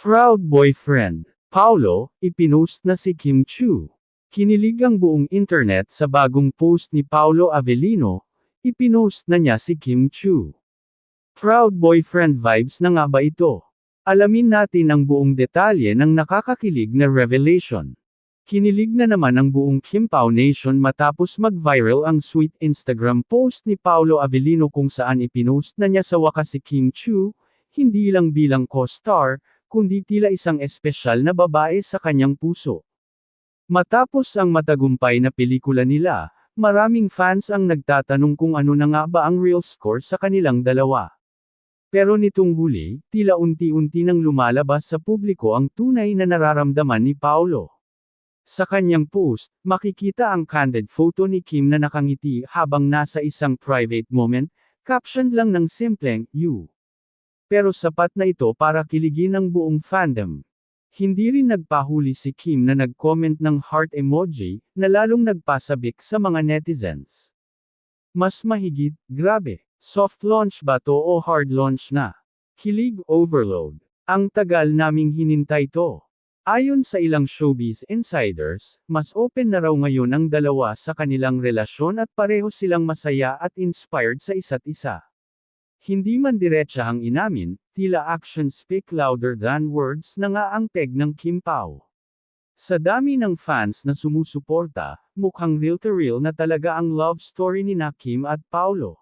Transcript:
Proud boyfriend. Paulo, ipinost na si Kim Chu. Kinilig ang buong internet sa bagong post ni Paulo Avellino, ipinost na niya si Kim Chu. Proud boyfriend vibes na nga ba ito? Alamin natin ang buong detalye ng nakakakilig na revelation. Kinilig na naman ang buong Kim Pao Nation matapos mag-viral ang sweet Instagram post ni Paulo Avellino kung saan ipinost na niya sa wakas si Kim Chu, hindi lang bilang co-star, kundi tila isang espesyal na babae sa kanyang puso. Matapos ang matagumpay na pelikula nila, maraming fans ang nagtatanong kung ano na nga ba ang real score sa kanilang dalawa. Pero nitong huli, tila unti-unti nang lumalabas sa publiko ang tunay na nararamdaman ni Paulo. Sa kanyang post, makikita ang candid photo ni Kim na nakangiti habang nasa isang private moment, captioned lang ng simpleng, "You." Pero sapat na ito para kiligin ang buong fandom. Hindi rin nagpahuli si Kim na nag-comment ng heart emoji, na lalong nagpasabik sa mga netizens. Mas mahigit, grabe, soft launch ba to o hard launch na? Kilig overload. Ang tagal naming hinintay to. Ayon sa ilang showbiz insiders, mas open na raw ngayon ang dalawa sa kanilang relasyon at pareho silang masaya at inspired sa isa't isa. Hindi man diretsahang inamin, tila actions speak louder than words na nga ang peg ng Kim Pao. Sa dami ng fans na sumusuporta, mukhang real to real na talaga ang love story ni Kim at Paulo.